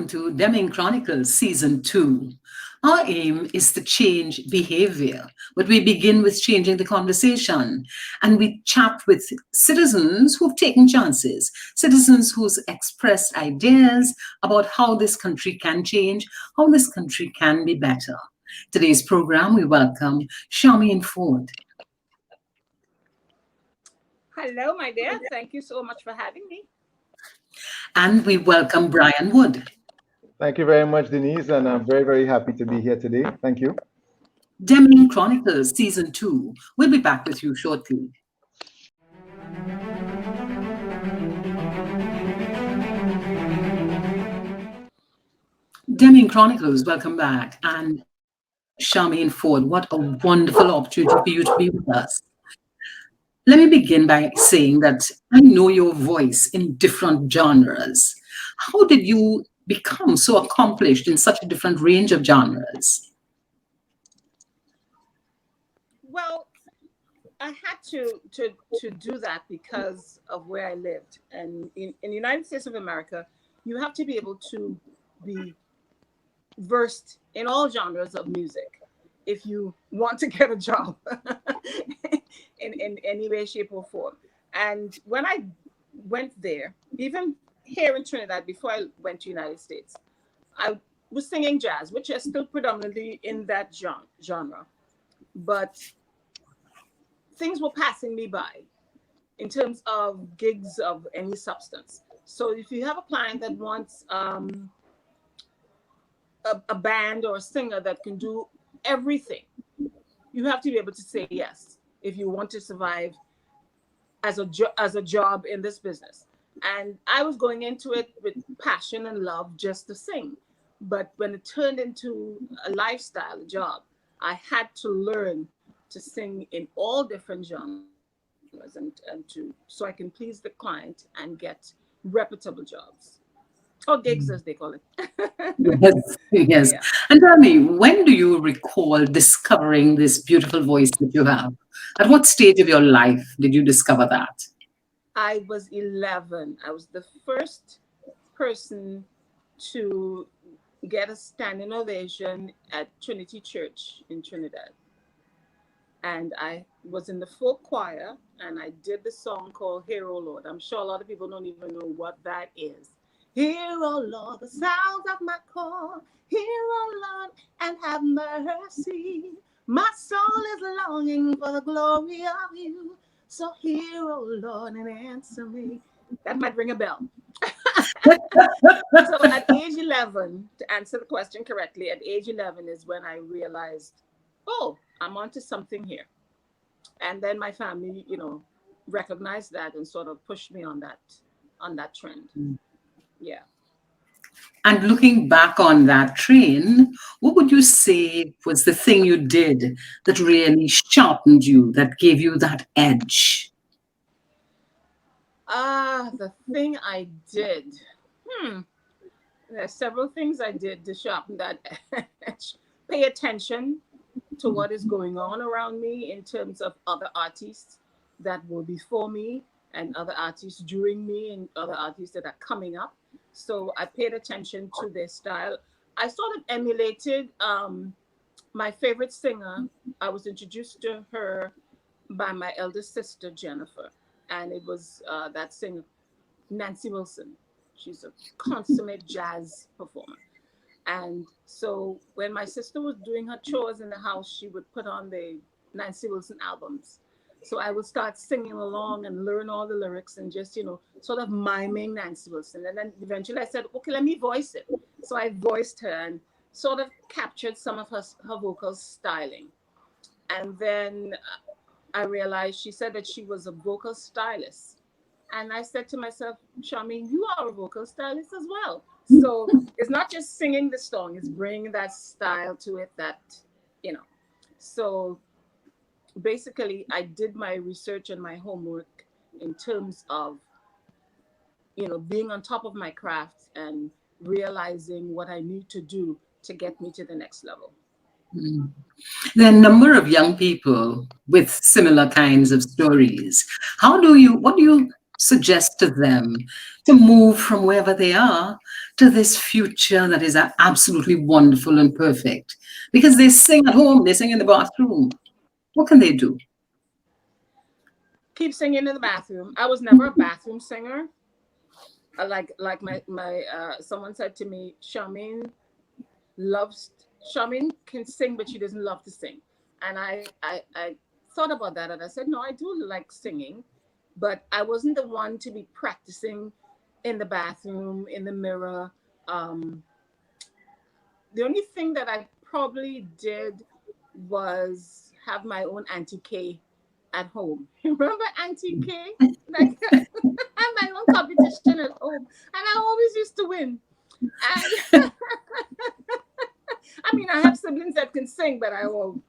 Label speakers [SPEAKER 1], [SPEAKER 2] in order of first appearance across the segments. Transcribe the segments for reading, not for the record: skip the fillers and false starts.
[SPEAKER 1] Welcome to Deming Chronicles Season 2. Our aim is to change behavior, but we begin with changing the conversation. And we chat with citizens who've taken chances, citizens who's expressed ideas about how this country can change, how this country can be better. Today's program, we welcome Charmaine Forde.
[SPEAKER 2] Hello, my dear. Thank you so much for having me.
[SPEAKER 1] And we welcome Brian Wood.
[SPEAKER 3] Thank you very much, Denise, and I'm very, very happy to be here today. Thank you.
[SPEAKER 1] Deming Chronicles Season 2. We'll be back with you shortly. Deming Chronicles, welcome back. And Charmaine Forde, what a wonderful opportunity for you to be with us. Let me begin by saying that I know your voice in different genres. How did you become so accomplished in such a different range of genres?
[SPEAKER 2] Well, I had to do that because of where I lived. And in the United States of America, you have to be able to be versed in all genres of music if you want to get a job in any way, shape, or form. And when I went there, even here in Trinidad, before I went to the United States, I was singing jazz, which is still predominantly in that genre. But things were passing me by in terms of gigs of any substance. So if you have a client that wants a band or a singer that can do everything, you have to be able to say yes if you want to survive as a job in this business. And I was going into it with passion and love just to sing. But when it turned into a lifestyle, a job, I had to learn to sing in all different genres so I can please the client and get reputable jobs. Or gigs, as they call it.
[SPEAKER 1] Yes. Yeah. And tell me, when do you recall discovering this beautiful voice that you have? At what stage of your life did you discover that?
[SPEAKER 2] I was 11. I was the first person to get a standing ovation at Trinity Church in Trinidad. And I was in the folk choir, and I did the song called Hear, O Lord. I'm sure a lot of people don't even know what that is. Hear, O Lord, the sounds of my call. Hear, O Lord, and have mercy. My soul is longing for the glory of you. So hear, O Lord, and answer me. That might ring a bell. So at age 11, to answer the question correctly, at age 11 is when I realized, oh, I'm onto something here. And then my family, recognized that and sort of pushed me on that trend. Yeah.
[SPEAKER 1] And looking back on that train, what would you say was the thing you did that really sharpened you, that gave you that edge?
[SPEAKER 2] The thing I did. There are several things I did to sharpen that edge. Pay attention to what is going on around me in terms of other artists that were before me and other artists during me and other artists that are coming up. So I paid attention to their style. I sort of emulated my favorite singer. I was introduced to her by my eldest sister, Jennifer. And it was that singer, Nancy Wilson. She's a consummate jazz performer. And so when my sister was doing her chores in the house, she would put on the Nancy Wilson albums. So I would start singing along and learn all the lyrics and just, sort of miming Nancy Wilson. And then eventually I said, okay, let me voice it. So I voiced her and sort of captured some of her vocal styling. And then I realized she said that she was a vocal stylist. And I said to myself, Charmaine, you are a vocal stylist as well. So it's not just singing the song, it's bringing that style to it that, So basically, I did my research and my homework in terms of, being on top of my craft and realizing what I need to do to get me to the next level.
[SPEAKER 1] There are a number of young people with similar kinds of stories. What do you suggest to them to move from wherever they are to this future that is absolutely wonderful and perfect? Because they sing at home, they sing in the bathroom. What can they do?
[SPEAKER 2] Keep singing in the bathroom. I was never a bathroom singer. Like my someone said to me, Charmaine can sing, but she doesn't love to sing. And I thought about that, and I said, no, I do like singing, but I wasn't the one to be practicing in the bathroom, in the mirror. The only thing that I probably did was have my own Auntie K at home. Remember Auntie K? Like, I had my own competition at home, and I always used to win. And I mean, I have siblings that can sing, but I would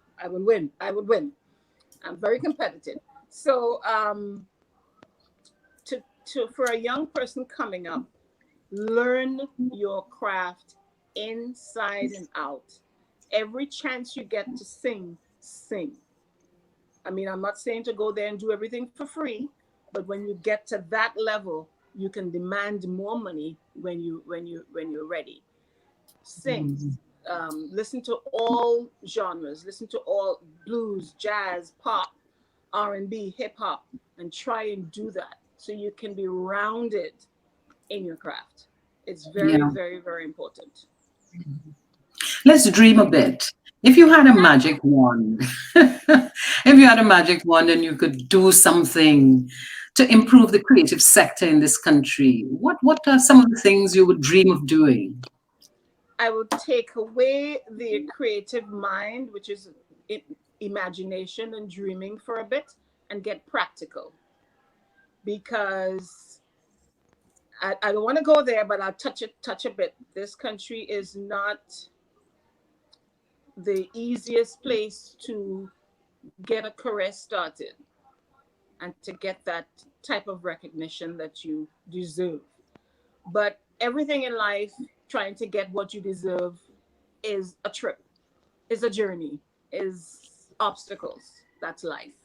[SPEAKER 2] win. I would win. I'm very competitive. So, for a young person coming up, learn your craft inside and out. Every chance you get to sing, sing. I mean, I'm not saying to go there and do everything for free, but when you get to that level, you can demand more money when you're ready. Sing. Listen to all genres. Listen to all blues, jazz, pop, R&B, hip hop, and try and do that so you can be rounded in your craft. It's very, very, very important.
[SPEAKER 1] Let's dream a bit. If you had a magic wand, if you had a magic wand and you could do something to improve the creative sector in this country, what are some of the things you would dream of doing?
[SPEAKER 2] I would take away the creative mind, which is imagination and dreaming, for a bit, and get practical. Because I don't want to go there, but I'll touch a bit. This country is not the easiest place to get a career started and to get that type of recognition that you deserve. But everything in life, trying to get what you deserve, is a trip, is a journey, is obstacles. That's life.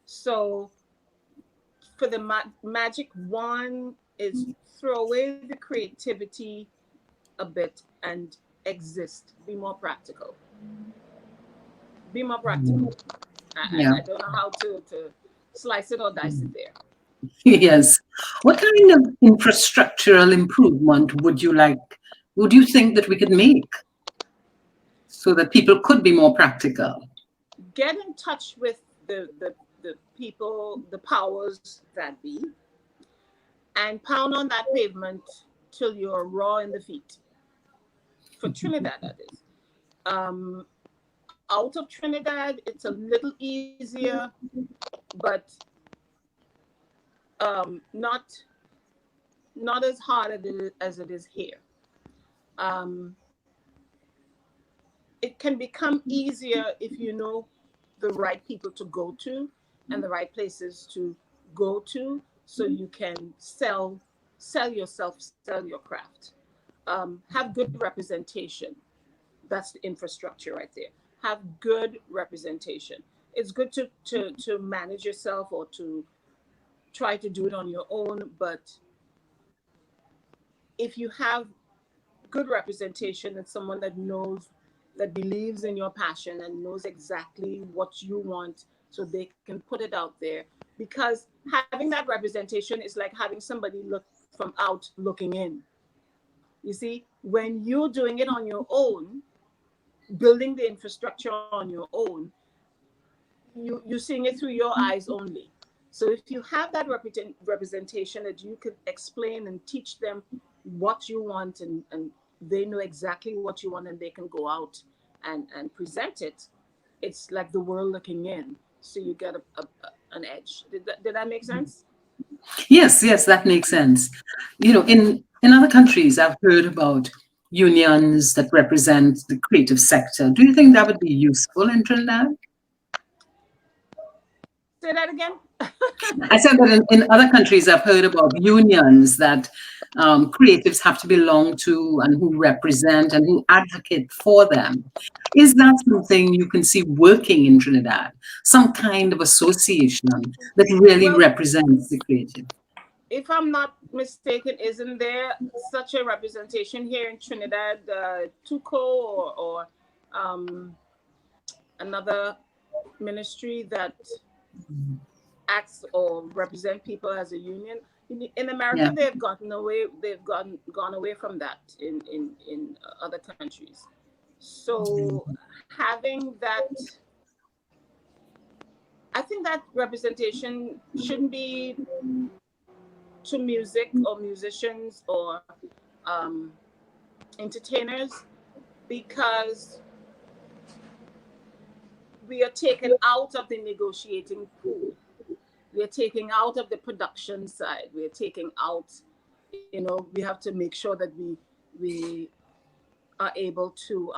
[SPEAKER 2] So for the magic wand is throw away the creativity a bit and exist. Be more practical. Be more practical. I don't know how to slice it or dice it there.
[SPEAKER 1] Yes. What kind of infrastructural improvement would you think that we could make so that people could be more practical?
[SPEAKER 2] Get in touch with the people, the powers that be, and pound on that pavement till you're raw in the feet. For Trinidad, that is. Out of Trinidad, it's a little easier, but not as hard as it is here. It can become easier if you know the right people to go to and the right places to go to, so you can sell yourself, sell your craft. Have good representation. That's the infrastructure right there. Have good representation. It's good to manage yourself or to try to do it on your own, but if you have good representation and someone that knows, that believes in your passion and knows exactly what you want, so they can put it out there. Because having that representation is like having somebody look from out looking in. You see, when you're doing it on your own, building the infrastructure on your own, you're seeing it through your eyes only. So if you have that representation that you could explain and teach them what you want, and they know exactly what you want, and they can go out and present it, it's like the world looking in. So you get an edge. Did that make sense?
[SPEAKER 1] Yes, that makes sense. In other countries, I've heard about unions that represent the creative sector. Do you think that would be useful in Trinidad?
[SPEAKER 2] Say that again.
[SPEAKER 1] I said that in other countries, I've heard about unions that creatives have to belong to and who represent and who advocate for them. Is that something you can see working in Trinidad? Some kind of association that really represents the creative?
[SPEAKER 2] if I'm not mistaken, isn't there such a representation here in Trinidad, Tuco or another ministry that acts or represent people as a union? In America,
[SPEAKER 1] Yeah.
[SPEAKER 2] they've gotten away. They've gone away from that in other countries. So having that, I think that representation shouldn't be to music or musicians or entertainers, because we are taken out of the negotiating pool. We are taking out of the production side. We are taking out, we have to make sure that we are able to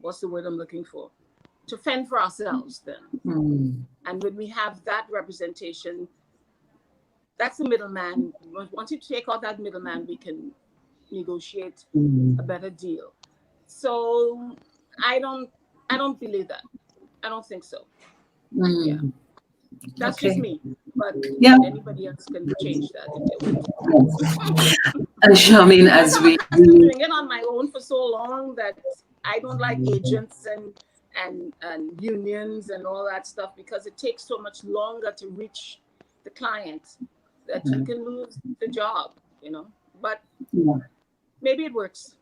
[SPEAKER 2] what's the word I'm looking for? To fend for ourselves then. And when we have that representation, that's the middleman. Once you take out that middleman, we can negotiate a better deal. So I don't believe that. I don't think so. Yeah. That's just me. But anybody else can change that if they want.
[SPEAKER 1] And Charmaine, as we
[SPEAKER 2] I've been doing it on my own for so long that I don't like agents and unions and all that stuff, because it takes so much longer to reach the client that you can lose the job, But maybe it works.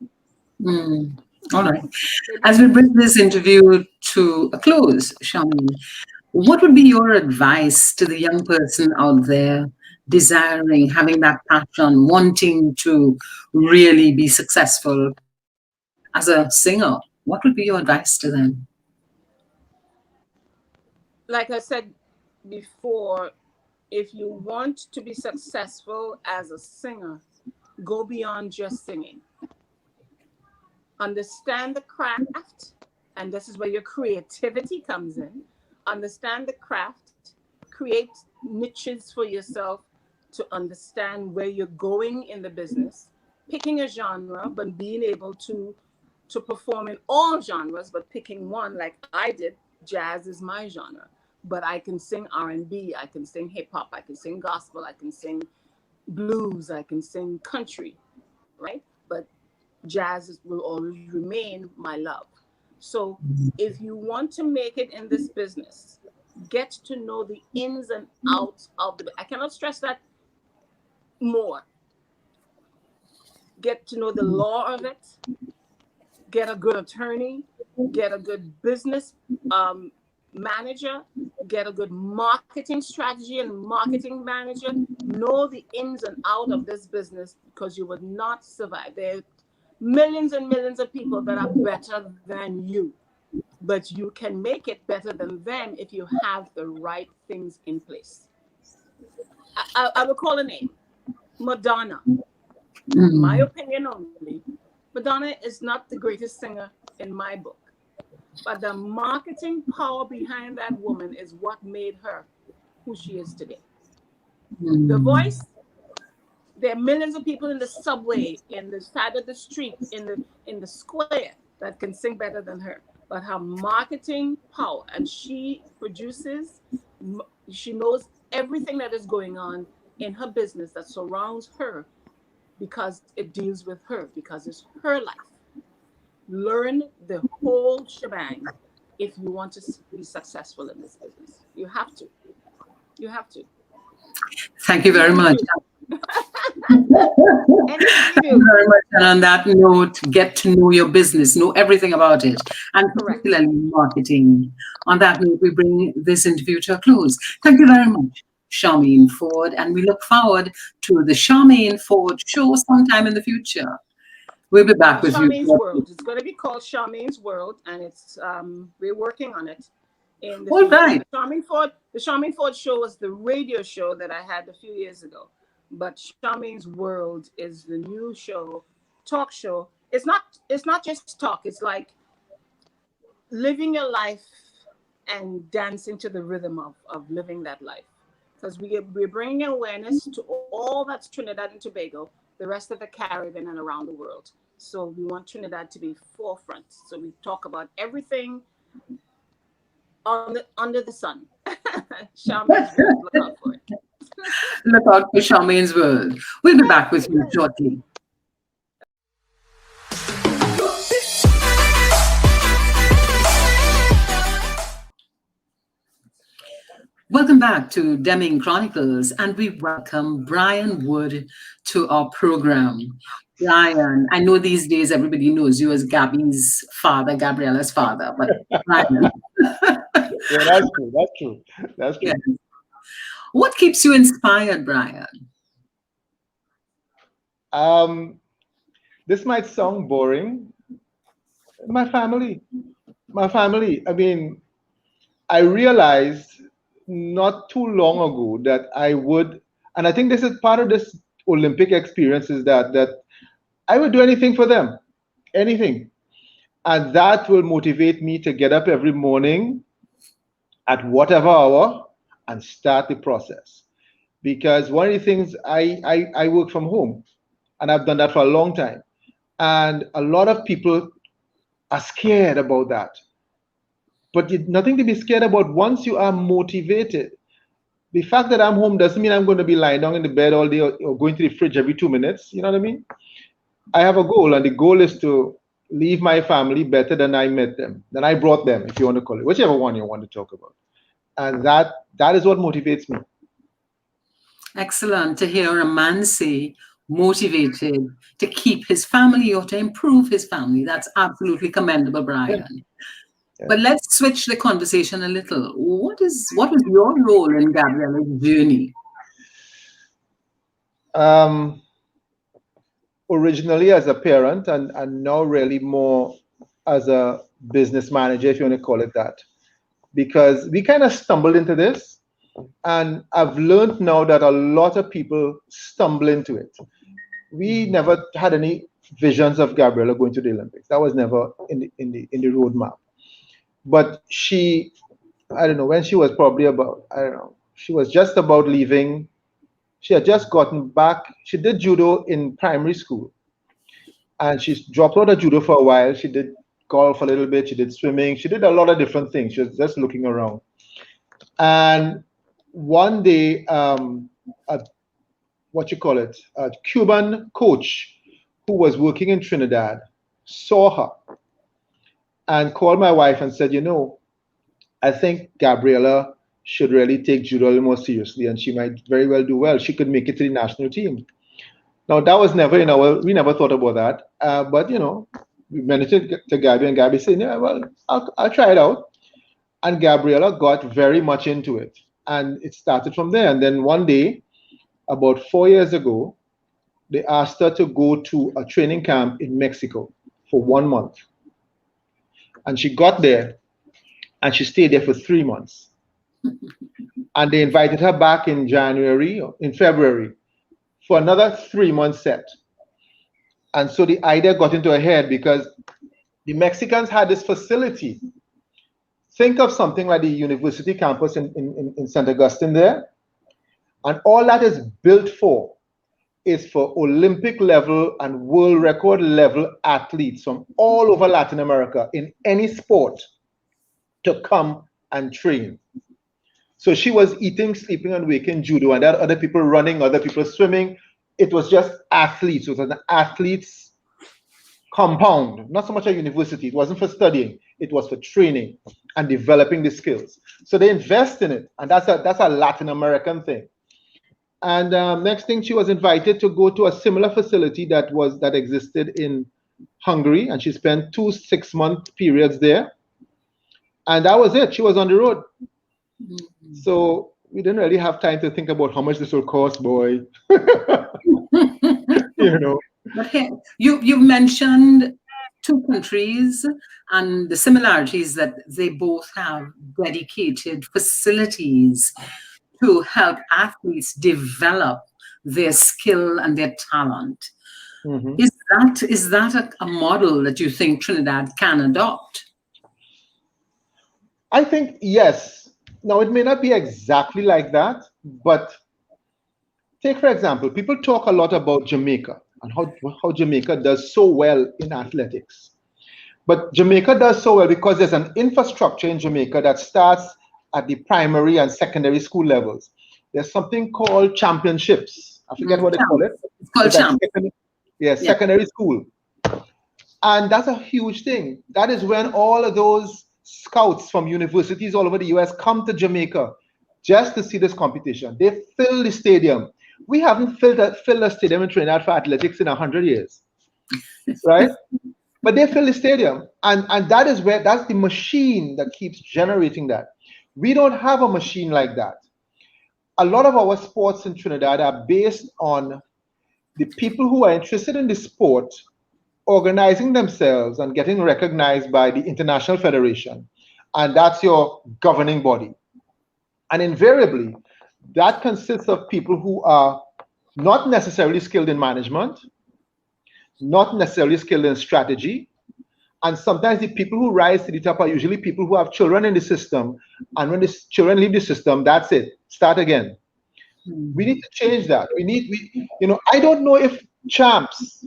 [SPEAKER 1] All right. As we bring this interview to a close, Charmaine, what would be your advice to the young person out there desiring, having that passion, wanting to really be successful as a singer? What would be your advice to them?
[SPEAKER 2] Like I said before, if you want to be successful as a singer, go beyond just singing. Understand the craft, and this is where your creativity comes in. Understand the craft, create niches for yourself to understand where you're going in the business, picking a genre, but being able to perform in all genres, but picking one like I did. Jazz is my genre, but I can sing R&B, I can sing hip hop, I can sing gospel, I can sing blues, I can sing country, right? But jazz will always remain my love. So if you want to make it in this business, get to know the ins and outs of the, I cannot stress that more. Get to know the law of it, get a good attorney, get a good business manager, get a good marketing strategy and marketing manager. Know the ins and outs of this business, because you would not survive. There are millions and millions of people that are better than you, but you can make it better than them if you have the right things in place. I will call a name, Madonna. My opinion only, Madonna is not the greatest singer in my book, but the marketing power behind that woman is what made her who she is today. The voice, there are millions of people in the subway, in the side of the street, in the square that can sing better than her. But her marketing power, and she produces, she knows everything that is going on in her business that surrounds her, because it deals with her, because it's her life. Learn the whole shebang if you want to be successful in this business. You have to. You have to.
[SPEAKER 1] Thank you very much.
[SPEAKER 2] Thank
[SPEAKER 1] you very much. And on that note, get to know your business, know everything about it, and particularly marketing. On that note, we bring this interview to a close. Thank you very much, Charmaine Forde, and we look forward to the Charmaine Forde show sometime in the future. We'll be back with
[SPEAKER 2] Charmaine's
[SPEAKER 1] you.
[SPEAKER 2] World. It's going to be called Charmaine's World, and it's we're working on it. In the
[SPEAKER 1] All right.
[SPEAKER 2] The Charmaine Forde show was the radio show that I had a few years ago, but Charmaine's World is the new show, talk show. It's not just talk. It's like living your life and dancing to the rhythm of living that life. Because we're bringing awareness to all that's Trinidad and Tobago, the rest of the Caribbean and around the world. So we want Trinidad to be forefront. So we talk about everything under the sun. Charmaine's World. Look out for it.
[SPEAKER 1] Look out for Charmaine's World. We'll be back with you shortly. Welcome back to Deming Chronicles, and we welcome Brian Wood to our program. Brian, I know these days everybody knows you as Gabby's father, Gabriella's father, but Brian.
[SPEAKER 3] Yeah, that's true. That's true. That's true.
[SPEAKER 1] Yes. What keeps you inspired, Brian?
[SPEAKER 3] This might sound boring. My family. I mean, I realized not too long ago that I would, and I think this is part of this Olympic experience, is that I would do anything for them, anything. And that will motivate me to get up every morning at whatever hour and start the process. Because one of the things, I work from home, and I've done that for a long time. And a lot of people are scared about that. But nothing to be scared about once you are motivated. The fact that I'm home doesn't mean I'm going to be lying down in the bed all day or going to the fridge every 2 minutes. You know what I mean? I have a goal, and the goal is to leave my family better than I met them, than I brought them, if you want to call it, whichever one you want to talk about. And that is what motivates me.
[SPEAKER 1] Excellent to hear a man say motivated to keep his family or to improve his family. That's absolutely commendable, Brian.
[SPEAKER 3] Yeah.
[SPEAKER 1] But let's switch the conversation a little. What was your role in Gabriella's journey?
[SPEAKER 3] Originally as a parent, and now really more as a business manager, if you want to call it that. Because we kind of stumbled into this, and I've learned now that a lot of people stumble into it. We never had any visions of Gabriella going to the Olympics. That was never in the roadmap. But she, I don't know, when she was probably about, I don't know, she was just about leaving. She had just gotten back. She did judo in primary school, and she dropped out of judo for a while. She did golf a little bit. She did swimming. She did a lot of different things. She was just looking around. And one day, a Cuban coach who was working in Trinidad saw her and called my wife and said, I think Gabriella should really take judo a little more seriously, and she might very well do well. She could make it to the national team. Now, that was never we never thought about that. But, we mentioned it to Gabby, and Gabby said, yeah, well, I'll try it out. And Gabriella got very much into it. And it started from there. And then one day, about 4 years ago, they asked her to go to a training camp in Mexico for 1 month. And she got there, and she stayed there for 3 months. And they invited her back in February for another 3 month set. And so the idea got into her head, because the Mexicans had this facility. Think of something like the university campus in St. Augustine there. And all that is built for is for Olympic level and world record level athletes from all over Latin America in any sport to come and train. So she was eating, sleeping, and waking judo, and there are other people running, other people swimming. It was just athletes. It was an athletes compound, not so much a university. It wasn't for studying. It was for training and developing the skills. So they invest in it, and that's a Latin American thing. And next thing, she was invited to go to a similar facility that existed in Hungary, and she spent 2 6-month periods there. And that was it. She was on the road. Mm-hmm. So we didn't really have time to think about how much this will cost, boy.
[SPEAKER 1] But hey, you mentioned 2 countries and the similarities that they both have dedicated facilities to help athletes develop their skill and their talent. Mm-hmm. Is that a model that you think Trinidad can adopt?
[SPEAKER 3] I think yes. Now, it may not be exactly like that, but take, for example, people talk a lot about Jamaica and how Jamaica does so well in athletics. But Jamaica does so well because there's an infrastructure in Jamaica that starts at the primary and secondary school levels. There's something called championships. I forget what they call it.
[SPEAKER 1] It's called champ.
[SPEAKER 3] Secondary school. And that's a huge thing. That is when all of those scouts from universities all over the US come to Jamaica just to see this competition. They fill the stadium. We haven't filled a stadium in Trinidad for athletics in 100 years, right? But they fill the stadium. And that's the machine that keeps generating that. We don't have a machine like that. A lot of our sports in Trinidad are based on the people who are interested in the sport organizing themselves and getting recognized by the International Federation. And that's your governing body. And invariably, that consists of people who are not necessarily skilled in management, not necessarily skilled in strategy. And sometimes the people who rise to the top are usually people who have children in the system. And when the children leave the system, that's it. Start again. We need to change that. I don't know if champs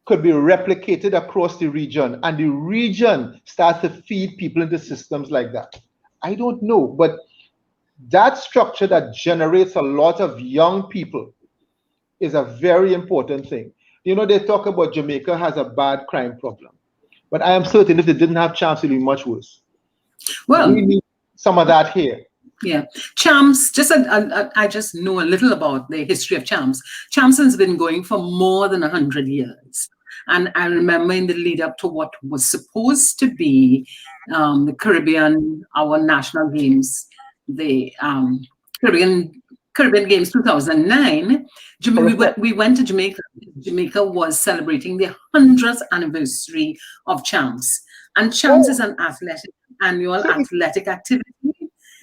[SPEAKER 3] could be replicated across the region and the region starts to feed people into systems like that. I don't know, but that structure that generates a lot of young people is a very important thing. They talk about Jamaica has a bad crime problem, but I am certain if they didn't have champs, it would be much worse.
[SPEAKER 1] Well,
[SPEAKER 3] we need some of that here.
[SPEAKER 1] Yeah, champs, I just know a little about the history of champs. Champs has been going for more than 100 years. And I remember in the lead up to what was supposed to be the Caribbean, our national games, the Caribbean Games 2009, we went to Jamaica. Jamaica was celebrating the 100th anniversary of champs. And champs is an annual athletic activity.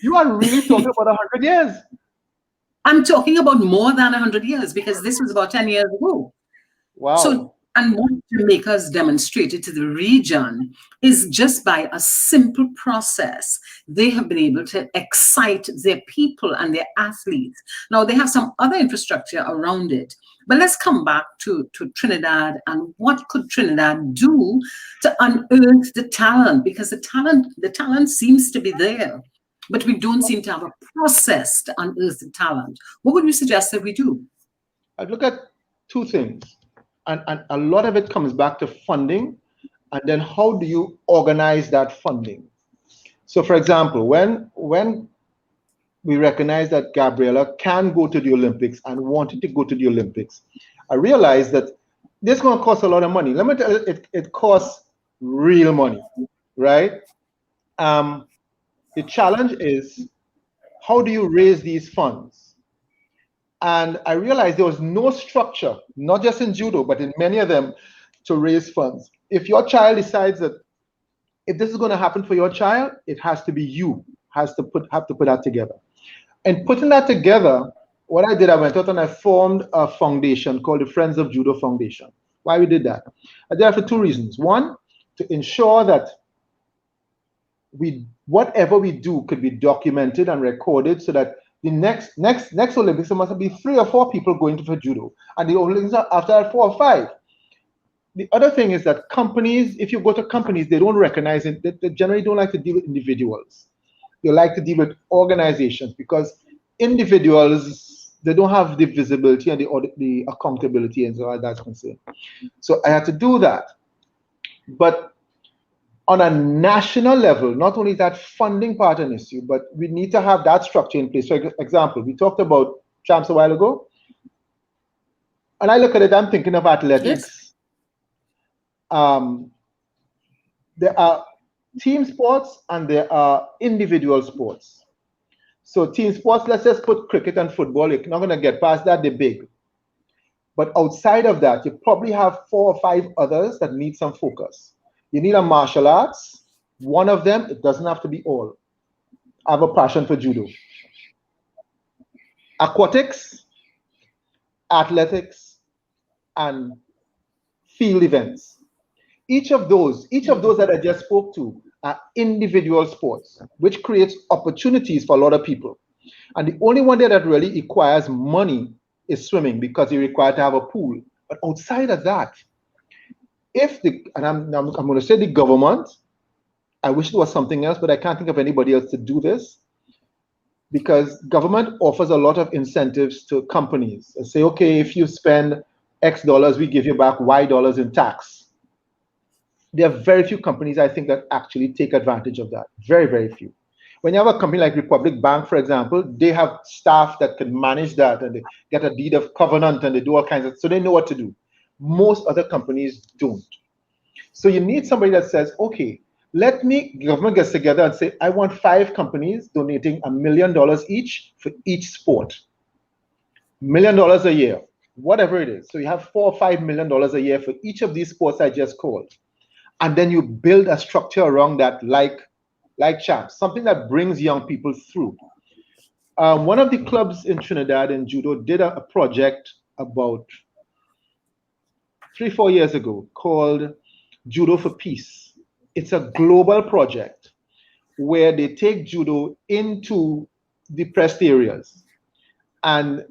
[SPEAKER 3] You are really talking about 100 years.
[SPEAKER 1] I'm talking about more than 100 years because this was about 10 years ago.
[SPEAKER 3] Wow.
[SPEAKER 1] So, and what Jamaica has demonstrated to the region is just by a simple process, they have been able to excite their people and their athletes. Now, they have some other infrastructure around it. But let's come back to Trinidad and what could Trinidad do to unearth the talent? Because the talent seems to be there. But we don't seem to have a process to unearth the talent. What would you suggest that we do?
[SPEAKER 3] I'd look at two things. And a lot of it comes back to funding. And then how do you organize that funding? So, for example, when we recognize that Gabriela can go to the Olympics and wanted to go to the Olympics, I realized that this is going to cost a lot of money. Let me tell you, it costs real money, right? The challenge is, how do you raise these funds? And I realized there was no structure, not just in judo, but in many of them, to raise funds. If your child decides that if this is going to happen for your child, it has to be you, have to put that together. And putting that together, what I did, I went out and I formed a foundation called the Friends of Judo Foundation. Why we did that? I did that for two reasons. One, to ensure that whatever we do could be documented and recorded so that the next Olympics, there must be 3 or 4 people going for judo. And the Olympics are after that 4 or 5. The other thing is that companies, if you go to companies, they don't recognize it. They generally don't like to deal with individuals. They like to deal with organizations because individuals, they don't have the visibility and the accountability and so that's concerned. So I had to do that. But on a national level, not only is that funding part an issue, but we need to have that structure in place. For example, we talked about champs a while ago. And I look at it, I'm thinking of athletics. Yes. There are team sports and there are individual sports. So team sports, let's just put cricket and football. You're not going to get past that, they're big. But outside of that, you probably have 4 or 5 others that need some focus. You need a martial arts. One of them, it doesn't have to be all. I have a passion for judo. Aquatics, athletics, and field events. Each of those that I just spoke to are individual sports, which creates opportunities for a lot of people. And the only one there that really requires money is swimming because you require to have a pool. But outside of that, I'm going to say the government I wish it was something else, but I can't think of anybody else to do this, because government offers a lot of incentives to companies and say, okay, if you spend X dollars, we give you back Y dollars in tax. There are very few companies, I think, that actually take advantage of that. Very, very few. When you have a company like Republic Bank, for example, they have staff that can manage that, and they get a deed of covenant, and they do all kinds of, so they know what to do. Most other companies don't. So you need somebody that says, okay, government gets together and say, I want 5 companies donating $1 million each for each sport. $1 million a year, whatever it is. So you have $4 or $5 million a year for each of these sports I just called. And then you build a structure around that, like champs, something that brings young people through. One of the clubs in Trinidad in judo did a project about 3-4 years ago called Judo for Peace. It's a global project where they take judo into depressed areas, and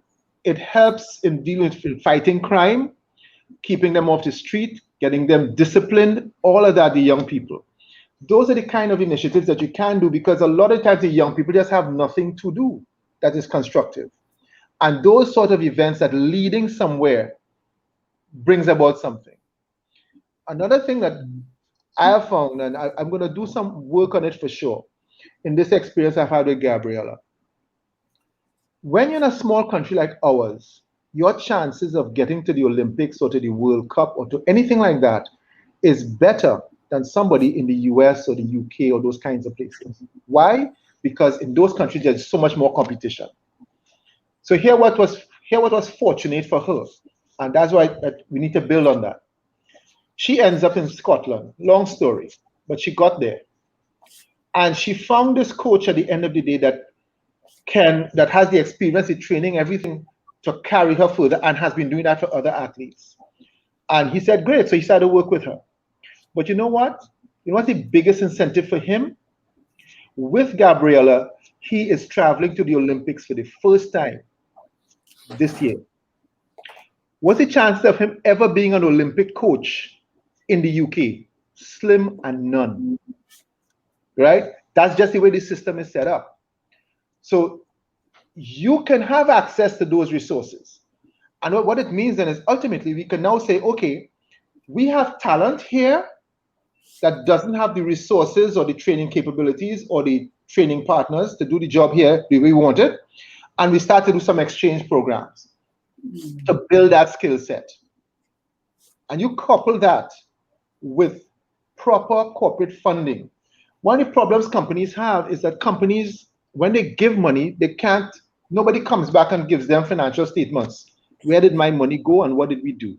[SPEAKER 3] it helps in dealing with fighting crime, keeping them off the street, getting them disciplined, all of that, the young people. Those are the kind of initiatives that you can do, because a lot of times the young people just have nothing to do that is constructive. And those sort of events that leading somewhere brings about something. Another thing that I have found, and I'm going to do some work on it for sure, in this experience I've had with Gabriella. When you're in a small country like ours, your chances of getting to the Olympics or to the World Cup or to anything like that is better than somebody in the US or the UK or those kinds of places. Why? Because in those countries, there's so much more competition. So here what was fortunate for her, and that's why we need to build on that. She ends up in Scotland, long story, but she got there. And she found this coach at the end of the day that has the experience, the training, everything to carry her further, and has been doing that for other athletes. And he said, great, so he started to work with her. But you know what? You know what's the biggest incentive for him? With Gabriella, he is traveling to the Olympics for the first time this year. What's the chance of him ever being an Olympic coach in the UK? Slim and none, right? That's just the way the system is set up. So you can have access to those resources. And what it means then is ultimately we can now say, okay, we have talent here that doesn't have the resources or the training capabilities or the training partners to do the job here the way we want it. And we start to do some exchange programs to build that skill set. And you couple that with proper corporate funding. One of the problems companies have is that companies, when they give money, nobody comes back and gives them financial statements. Where did my money go and what did we do?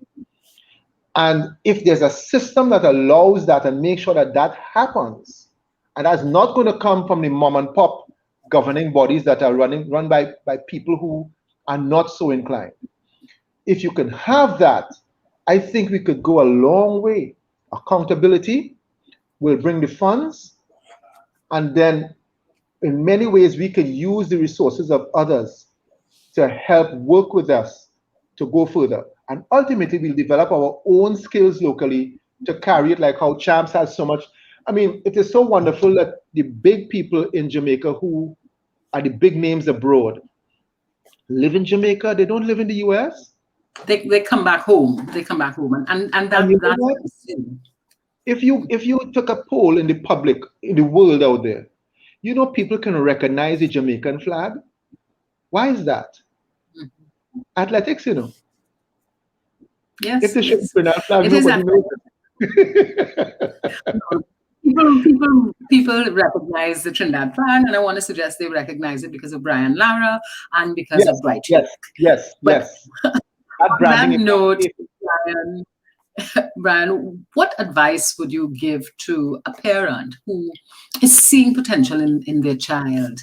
[SPEAKER 3] And if there's a system that allows that and makes sure that that happens, and that's not going to come from the mom and pop governing bodies that are run by people who are not so inclined. If you can have that, I think we could go a long way. Accountability will bring the funds, and then in many ways we can use the resources of others to help work with us to go further. And ultimately we'll develop our own skills locally to carry it, like how Champs has so much. I mean, it is so wonderful that the big people in Jamaica who are the big names abroad live in Jamaica. They don't live in the US.
[SPEAKER 1] They come back home. They come back home, and that's
[SPEAKER 3] if you took a poll in the public, in the world out there, you know, people can recognize the Jamaican flag. Why is that? Mm-hmm. Athletics, you know.
[SPEAKER 1] Yes.
[SPEAKER 3] If they should Trinidad flag,
[SPEAKER 1] it
[SPEAKER 3] nobody knows
[SPEAKER 1] it. People recognize the Trinidad flag, and I want to suggest they recognize it because of Brian Lara and because of Bright.
[SPEAKER 3] Yes.
[SPEAKER 1] On that note, Brian, what advice would you give to a parent who is seeing potential in their child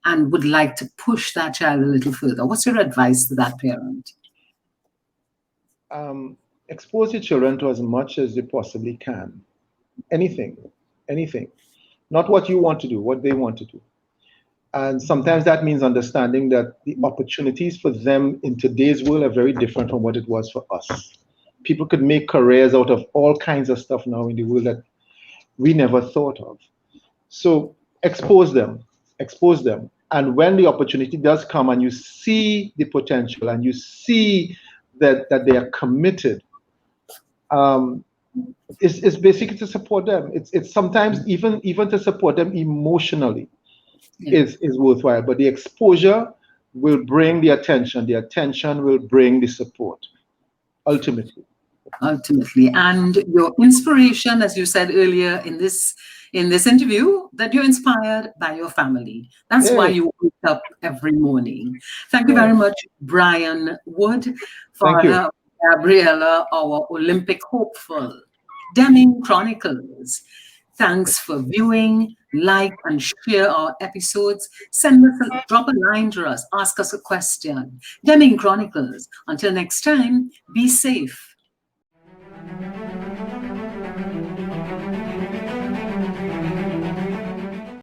[SPEAKER 1] and would like to push that child a little further? What's your advice to that parent?
[SPEAKER 3] Expose your children to as much as they possibly can. Anything. Not what you want to do, what they want to do. And sometimes that means understanding that the opportunities for them in today's world are very different from what it was for us. People could make careers out of all kinds of stuff now in the world that we never thought of. So expose them. And when the opportunity does come and you see the potential and you see that they are committed, it's basically to support them. It's sometimes even to support them emotionally is worthwhile. But the exposure will bring the attention. The attention will bring the support, ultimately.
[SPEAKER 1] And your inspiration, as you said earlier in this interview, that you're inspired by your family. That's why you wake up every morning. Thank you very much, Brian Wood, Father Gabriella, our Olympic hopeful. Deming Chronicles. Thanks for viewing, like, and share our episodes. Drop a line to us, ask us a question. Deming Chronicles. Until next time, be safe.